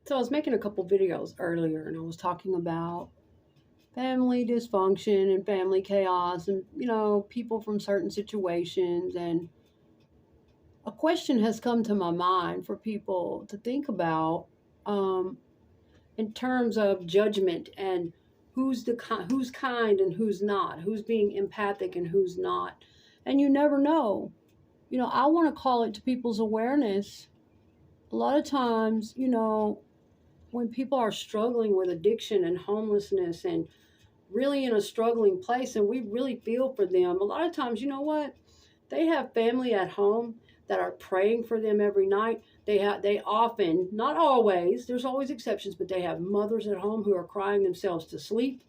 So I was making a couple videos earlier and I was talking about family dysfunction and family chaos and, people from certain situations. And a question has come to my mind for people to think about um, in terms of judgment and who's kind and who's not, who's being empathic and who's not. And you never know. I want to call it to people's awareness. A lot of times, when people are struggling with addiction and homelessness and really in a struggling place and we really feel for them, a lot of times, you know what? They have family at home that are praying for them every night. They often, not always, there's always exceptions, but they have mothers at home who are crying themselves to sleep.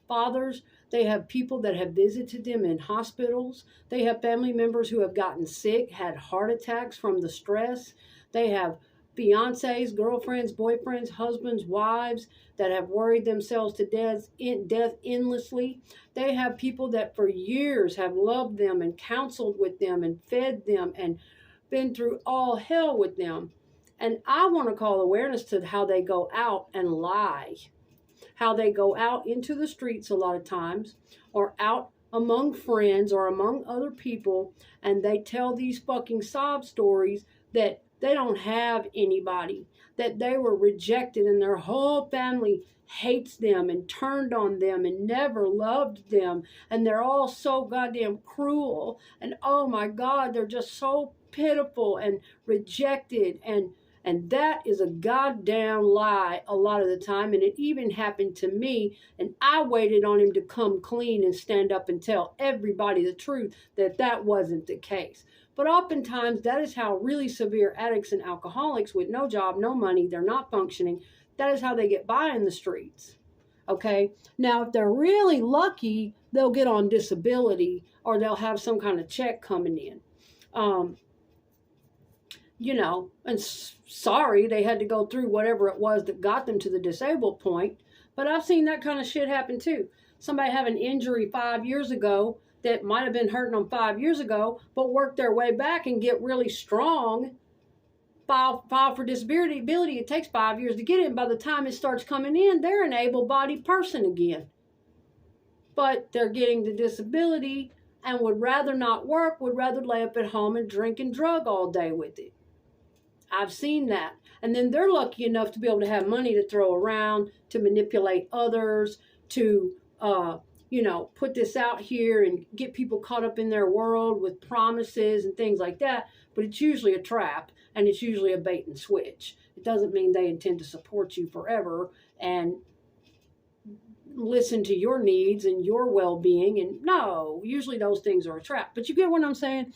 Fathers, they have people that have visited them in hospitals. They have family members who have gotten sick, had heart attacks from the stress. They have fiancés, girlfriends, boyfriends, husbands, wives that have worried themselves to death endlessly. They have people that for years have loved them and counseled with them and fed them and been through all hell with them. And I want to call awareness to how they go out and lie, how they go out into the streets a lot of times, or out among friends or among other people, and they tell these fucking sob stories that they don't have anybody, that they were rejected and their whole family hates them and turned on them and never loved them, and they're all so goddamn cruel, and oh my God, they're just so pitiful and rejected, and that is a goddamn lie a lot of the time. And it even happened to me. And I waited on him to come clean and stand up and tell everybody the truth that wasn't the case. But oftentimes that is how really severe addicts and alcoholics with no job, no money, they're not functioning. That is how they get by in the streets. Okay. Now, if they're really lucky, they'll get on disability or they'll have some kind of check coming in. And sorry they had to go through whatever it was that got them to the disabled point. But I've seen that kind of shit happen too. Somebody have an injury 5 years ago that might have been hurting them 5 years ago, but work their way back and get really strong, file for disability. It takes 5 years to get it. And by the time it starts coming in, they're an able-bodied person again. But they're getting the disability and would rather not work, would rather lay up at home and drink and drug all day with it. I've seen that. And then they're lucky enough to be able to have money to throw around, to manipulate others, to, put this out here and get people caught up in their world with promises and things like that. But it's usually a trap and it's usually a bait and switch. It doesn't mean they intend to support you forever and listen to your needs and your well-being. And no, usually those things are a trap. But you get what I'm saying?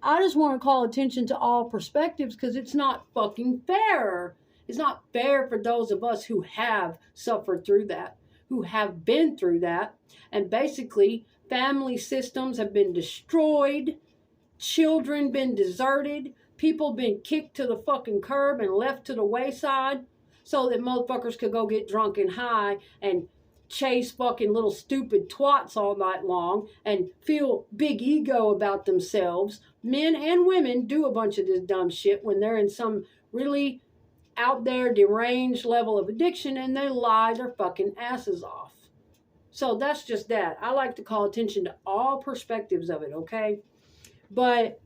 I just want to call attention to all perspectives because it's not fucking fair. It's not fair for those of us who have suffered through that, who have been through that. And basically, family systems have been destroyed, children been deserted, people been kicked to the fucking curb and left to the wayside so that motherfuckers could go get drunk and high and chase fucking little stupid twats all night long and feel big ego about themselves. Men and women do a bunch of this dumb shit when they're in some really out there deranged level of addiction and they lie their fucking asses off. So that's just that. I like to call attention to all perspectives of it, okay? But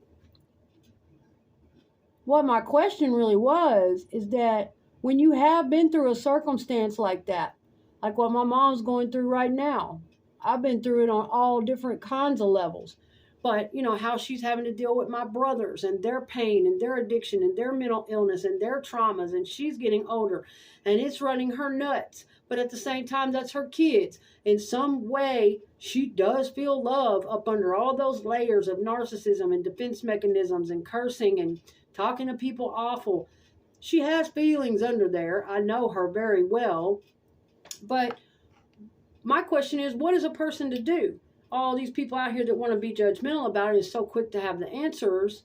what my question really was is that when you have been through a circumstance like that, like what my mom's going through right now, I've been through it on all different kinds of levels. But, how she's having to deal with my brothers and their pain and their addiction and their mental illness and their traumas. And she's getting older and it's running her nuts. But at the same time, that's her kids. In some way, she does feel love up under all those layers of narcissism and defense mechanisms and cursing and talking to people awful. She has feelings under there. I know her very well. But my question is, what is a person to do? All these people out here that want to be judgmental about it is so quick to have the answers.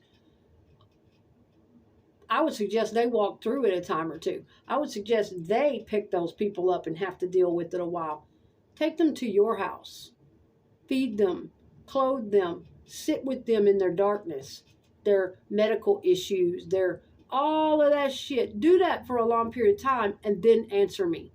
I would suggest they walk through it a time or two. I would suggest they pick those people up and have to deal with it a while. Take them to your house. Feed them. Clothe them. Sit with them in their darkness, their medical issues, their all of that shit. Do that for a long period of time and then answer me.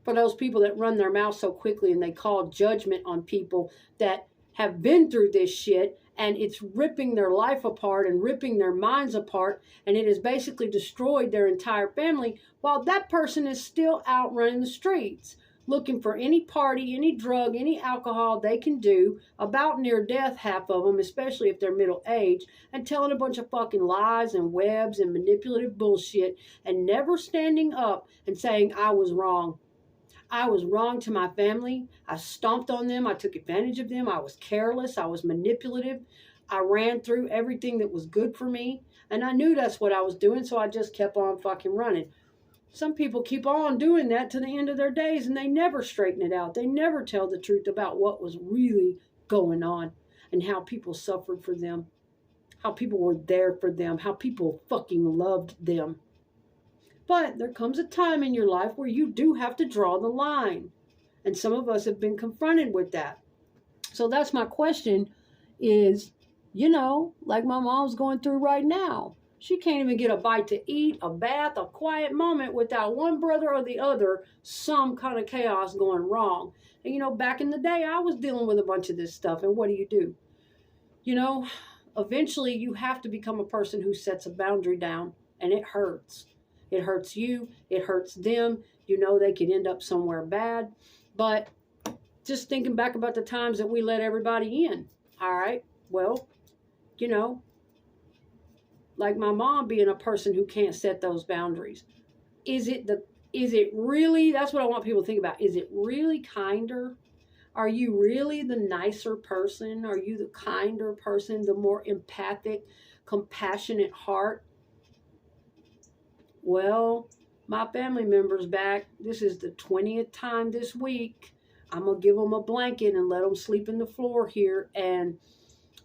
For those people that run their mouth so quickly and they call judgment on people that have been through this shit, and it's ripping their life apart and ripping their minds apart, and it has basically destroyed their entire family, while that person is still out running the streets looking for any party, any drug, any alcohol they can do, about near death, half of them, especially if they're middle aged, and telling a bunch of fucking lies and webs and manipulative bullshit, and never standing up and saying, I was wrong. I was wrong to my family. I stomped on them. I took advantage of them. I was careless. I was manipulative. I ran through everything that was good for me. And I knew that's what I was doing, so I just kept on fucking running. Some people keep on doing that to the end of their days, and they never straighten it out. They never tell the truth about what was really going on and how people suffered for them, how people were there for them, how people fucking loved them. But there comes a time in your life where you do have to draw the line. And some of us have been confronted with that. So that's my question is, like my mom's going through right now. She can't even get a bite to eat, a bath, a quiet moment without one brother or the other, some kind of chaos going wrong. And back in the day, I was dealing with a bunch of this stuff. And what do? Eventually you have to become a person who sets a boundary down, and it hurts. It hurts you. It hurts them. They could end up somewhere bad. But just thinking back about the times that we let everybody in. All right. Well, like my mom being a person who can't set those boundaries. Is it really, that's what I want people to think about. Is it really kinder? Are you really the nicer person? Are you the kinder person, the more empathic, compassionate heart? Well, my family members back, this is the 20th time this week, I'm going to give them a blanket and let them sleep in the floor here and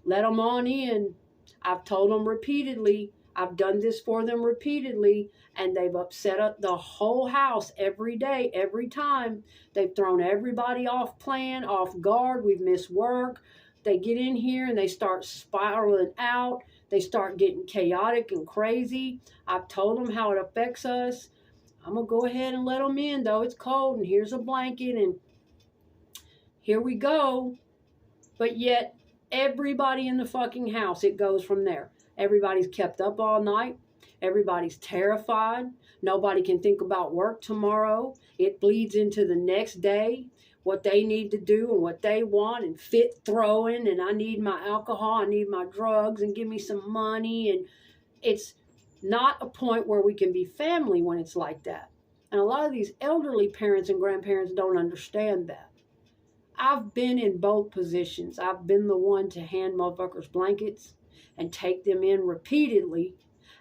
let them on in. I've told them repeatedly, I've done this for them repeatedly, and they've upset up the whole house every day, every time. They've thrown everybody off plan, off guard. We've missed work. They get in here and they start spiraling out. They start getting chaotic and crazy. I've told them how it affects us. I'm going to go ahead and let them in, though. It's cold, and here's a blanket, and here we go. But yet, everybody in the fucking house, it goes from there. Everybody's kept up all night. Everybody's terrified. Nobody can think about work tomorrow. It bleeds into the next day, what they need to do and what they want, and fit throwing, and I need my alcohol, I need my drugs, and give me some money. And it's not a point where we can be family when it's like that. And a lot of these elderly parents and grandparents don't understand that. I've been in both positions. I've been the one to hand motherfuckers blankets and take them in repeatedly.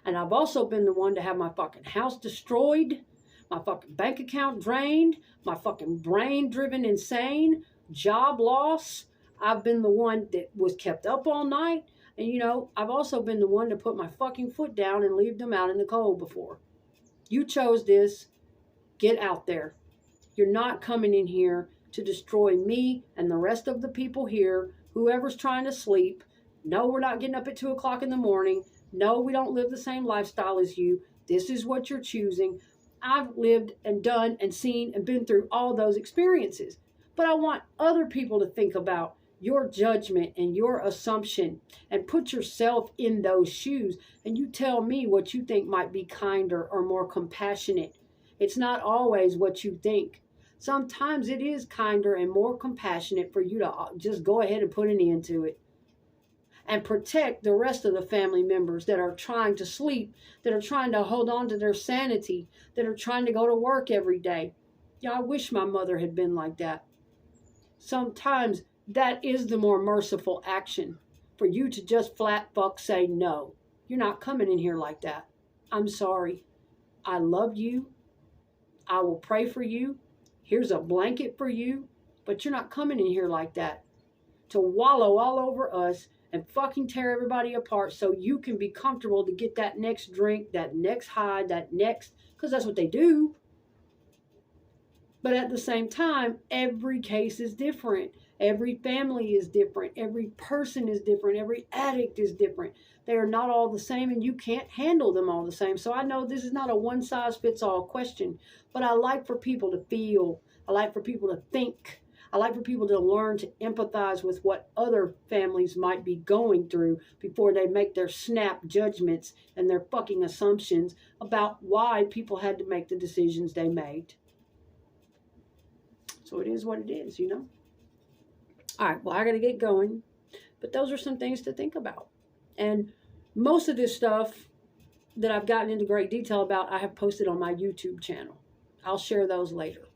And I've also been the one to have my fucking house destroyed, my fucking bank account drained, my fucking brain driven insane, job loss. I've been the one that was kept up all night. And I've also been the one to put my fucking foot down and leave them out in the cold before. You chose this. Get out there. You're not coming in here to destroy me and the rest of the people here, whoever's trying to sleep. No, we're not getting up at 2 o'clock in the morning. No, we don't live the same lifestyle as you. This is what you're choosing. I've lived and done and seen and been through all those experiences. But I want other people to think about your judgment and your assumption and put yourself in those shoes. And you tell me what you think might be kinder or more compassionate. It's not always what you think. Sometimes it is kinder and more compassionate for you to just go ahead and put an end to it and protect the rest of the family members that are trying to sleep, that are trying to hold on to their sanity, that are trying to go to work every day. I wish my mother had been like that. Sometimes that is the more merciful action, for you to just flat fuck say no. You're not coming in here like that. I'm sorry. I love you. I will pray for you. Here's a blanket for you, but you're not coming in here like that to wallow all over us and fucking tear everybody apart so you can be comfortable to get that next drink, that next high, because that's what they do. But at the same time, every case is different. Every family is different. Every person is different. Every addict is different. They are not all the same, and you can't handle them all the same. So I know this is not a one size fits all question, but I like for people to feel. I like for people to think. I like for people to learn to empathize with what other families might be going through before they make their snap judgments and their fucking assumptions about why people had to make the decisions they made. So it is what it is, you know? All right, well, I got to get going. But those are some things to think about. And most of this stuff that I've gotten into great detail about, I have posted on my YouTube channel. I'll share those later.